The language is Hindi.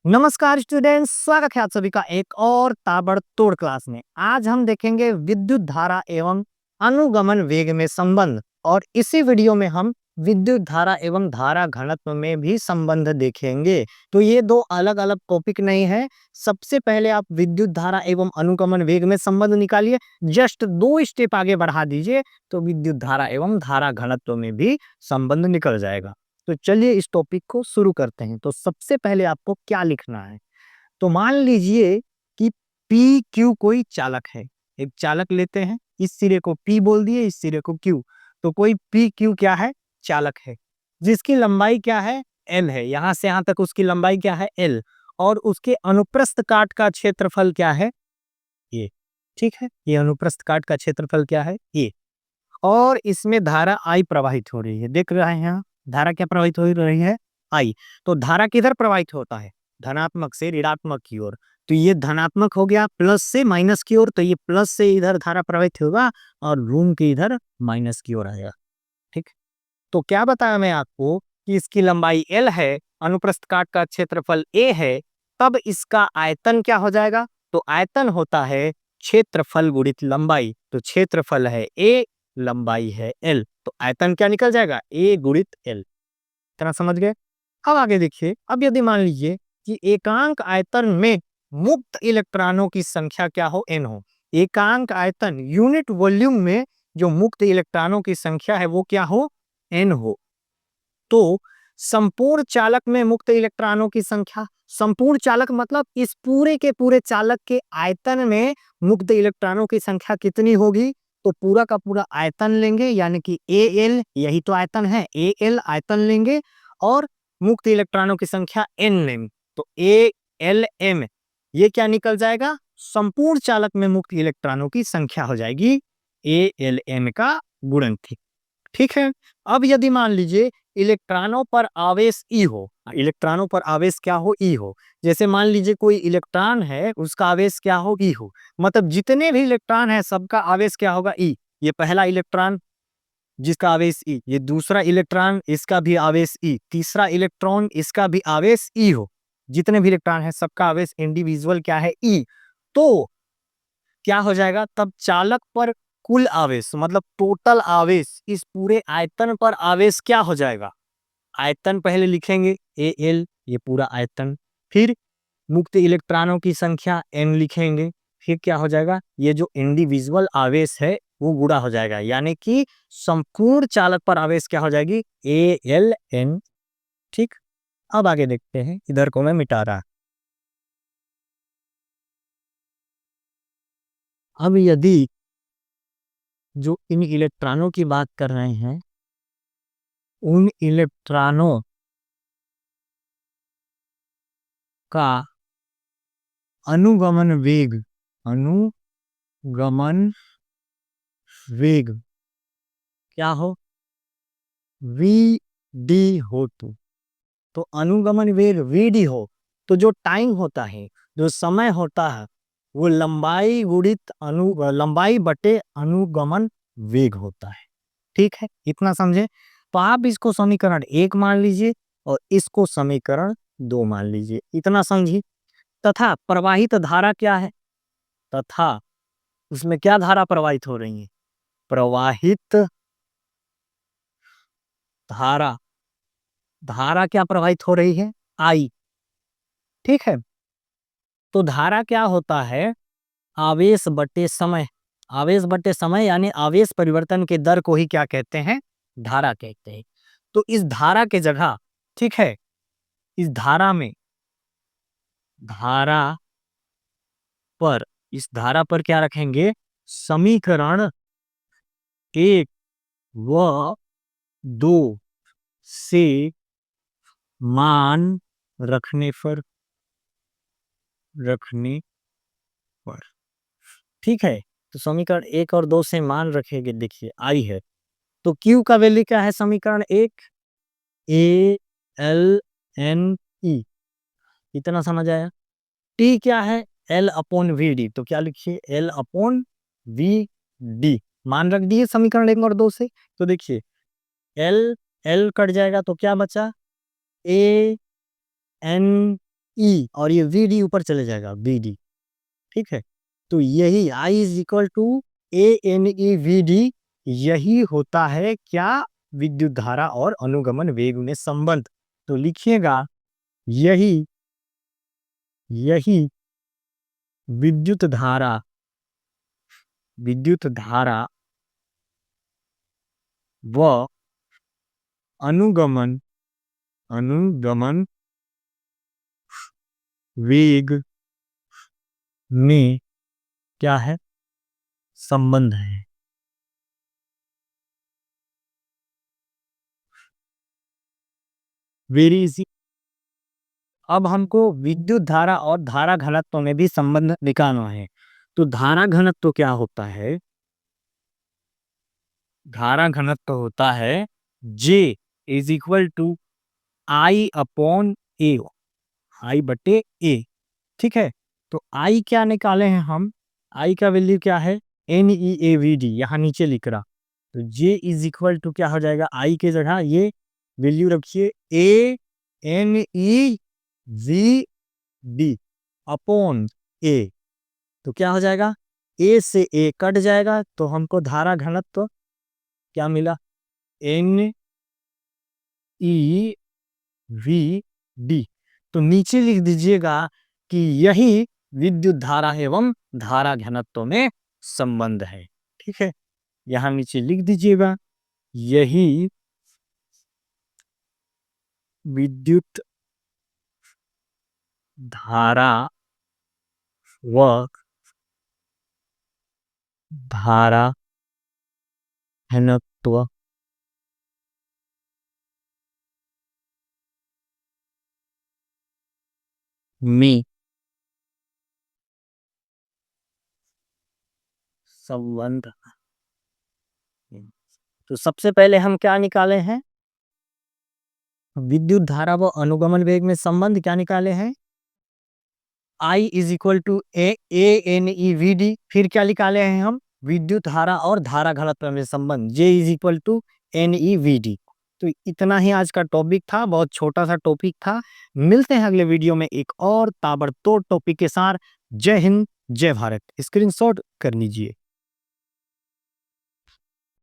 नमस्कार स्टूडेंट्स, स्वागत है आप सभी का एक और ताबड़तोड़ क्लास में। आज हम देखेंगे विद्युत धारा एवं अनुगमन वेग में संबंध, और इसी वीडियो में हम विद्युत धारा एवं धारा घनत्व में भी संबंध देखेंगे। तो ये दो अलग अलग टॉपिक नहीं है। सबसे पहले आप विद्युत धारा एवं अनुगमन वेग में संबंध निकालिए, जस्ट 2 स्टेप आगे बढ़ा दीजिए तो विद्युत धारा एवं धारा घनत्व में भी संबंध निकल जाएगा। तो चलिए इस टॉपिक को शुरू करते हैं। तो सबसे पहले आपको क्या लिखना है, तो मान लीजिए कि पी क्यू कोई चालक है। एक चालक लेते हैं, इस सिरे को पी बोल दिए, इस सिरे को क्यू। तो कोई पी क्यू क्या है, चालक है, जिसकी लंबाई क्या है, एल है। यहां से यहां तक उसकी लंबाई क्या है, एल। और उसके अनुप्रस्थ काट का क्षेत्रफल क्या है, ये। ठीक है, ये अनुप्रस्थ काट का क्षेत्रफल क्या है, ये। और इसमें धारा आई प्रवाहित हो रही है, देख रहे हैं यहाँ धारा क्या प्रवाहित हो रही है, आई। तो धारा किधर प्रवाहित होता है, धनात्मक से ऋणात्मक की ओर। तो ये धनात्मक हो गया, प्लस से माइनस की ओर, तो ये प्लस से इधर धारा प्रवाहित होगा और ऋण के इधर माइनस की ओर आएगा। ठीक। तो क्या बताया मैं आपको कि इसकी लंबाई एल है, अनुप्रस्थ काट का क्षेत्रफल ए है, तब इसका आयतन क्या हो जाएगा। तो आयतन होता है क्षेत्रफल गुणित लंबाई। तो क्षेत्रफल है ए, लंबाई है एल, तो आयतन क्या निकल जाएगा, ए गुणित एल। इतना समझ गए। अब आगे देखिए, अब यदि मान लीजिए कि एकांक आयतन में मुक्त इलेक्ट्रॉनों की संख्या क्या हो, एन हो। एकांक आयतन यूनिट वॉल्यूम में जो मुक्त इलेक्ट्रॉनों की संख्या है वो क्या हो, एन हो। तो संपूर्ण चालक में मुक्त इलेक्ट्रॉनों की संख्या, संपूर्ण चालक मतलब इस पूरे के पूरे चालक के आयतन में मुक्त इलेक्ट्रॉनों की संख्या कितनी होगी। तो पूरा का पूरा आयतन लेंगे, यानी कि ए एल, यही तो आयतन है, ए एल आयतन लेंगे और मुक्त इलेक्ट्रॉनों की संख्या एन लेंगे। तो ए एल एम, ये क्या निकल जाएगा, संपूर्ण चालक में मुक्त इलेक्ट्रॉनों की संख्या हो जाएगी ए एल एम का गुणनफल। ठीक है। अब यदि मान लीजिए इलेक्ट्रॉनों पर आवेश ई हो, इलेक्ट्रॉनों पर आवेश क्या हो, ई हो। जैसे मान लीजिए कोई इलेक्ट्रॉन है, उसका आवेश क्या हो, ई हो। मतलब जितने भी इलेक्ट्रॉन है सबका आवेश क्या होगा, ई। ये पहला इलेक्ट्रॉन जिसका आवेश ई, ये दूसरा इलेक्ट्रॉन इसका भी आवेश ई, तीसरा इलेक्ट्रॉन इसका भी आवेश ई हो। जितने भी इलेक्ट्रॉन है सबका आवेश इंडिविजुअल क्या है, ई। तो क्या हो जाएगा, तब चालक पर कुल आवेश मतलब टोटल आवेश, इस पूरे आयतन पर आवेश क्या हो जाएगा। आयतन पहले लिखेंगे ए एल, ये पूरा आयतन। फिर मुक्त इलेक्ट्रॉनों की संख्या एन लिखेंगे। फिर क्या हो जाएगा, ये जो इंडिविजुअल आवेश है वो गुणा हो जाएगा, यानी कि संपूर्ण चालक पर आवेश क्या हो जाएगी, ए एल एन। ठीक। अब आगे देखते हैं, इधर को मैं मिटा रहा। अब यदि जो इन इलेक्ट्रॉनों की बात कर रहे हैं, उन इलेक्ट्रॉनों का अनुगमन वेग, अनुगमन वेग क्या हो, वी डी हो। तो अनुगमन वेग वी डी हो, तो जो टाइम होता है, जो समय होता है, वो लंबाई गुणित लंबाई बटे अनुगमन वेग होता है। ठीक है, इतना समझे। तो आप इसको समीकरण 1 मान लीजिए और इसको समीकरण 2 मान लीजिए, इतना समझिए। तथा प्रवाहित धारा क्या है, तथा उसमें क्या धारा प्रवाहित हो रही है, प्रवाहित धारा, धारा क्या प्रवाहित हो रही है, आई। ठीक है। तो धारा क्या होता है, आवेश बटे समय। आवेश बटे समय यानी आवेश परिवर्तन के दर को ही क्या कहते हैं, धारा कहते हैं। तो इस धारा के जगह, ठीक है, इस धारा में, धारा पर, इस धारा पर क्या रखेंगे, समीकरण 1 व 2 से मान रखने पर, रखने पर। ठीक है। तो समीकरण 1 और 2 से मान रखेंगे, देखिए आई है। तो Q का वैल्यू क्या है, समीकरण 1 ए एल एन ई, इतना समझ आया। T क्या है, L अपॉन वी डी। तो क्या लिखिए, L अपॉन वी डी मान रख दिए समीकरण 1 और 2 से। तो देखिए L, L कट जाएगा तो क्या बचा, ए एन ई और ये वी डी ऊपर चले जाएगा बी डी। ठीक है, तो यही I is equal to A N E V D, यही होता है क्या, विद्युत धारा और अनुगमन वेग में संबंध। तो लिखिएगा यही यही विद्युत धारा व अनुगमन अनुगमन वेग में क्या है, संबंध है। Very easy. अब हमको विद्युत धारा और धारा घनत्व में भी संबंध निकालना है। तो धारा घनत्व क्या होता है, धारा घनत्व होता है J is equal to I upon A, I बटे ए। ठीक है, तो आई क्या निकाले हैं हम, आई का वैल्यू क्या है, N E A V D, यहाँ नीचे लिख रहा। तो J इज इक्वल टू क्या हो जाएगा, आई के जगह ये वैल्यू रखिए A N E V D upon A. तो क्या हो जाएगा, ए से ए कट जाएगा, तो हमको धारा घनत्व क्या मिला, एन ई वी डी। तो नीचे लिख दीजिएगा कि यही विद्युत धारा एवं धारा घनत्व में संबंध है। ठीक है, यहां नीचे लिख दीजिएगा यही विद्युत धारा व धारा घनत्व में संबंध। तो सबसे पहले हम क्या निकाले हैं, विद्युत धारा व अनुगमन वेग में संबंध क्या निकाले हैं, I is equal to A N E V D. फिर क्या निकाले हैं हम, विद्युत धारा और धारा घनत्व में संबंध J is equal to N E V D. तो इतना ही आज का टॉपिक था, बहुत छोटा सा टॉपिक था। मिलते हैं अगले वीडियो में एक और ताबड़तोड़ टॉपिक के साथ। जय हिंद, जय भारत। स्क्रीनशॉट कर लीजिए।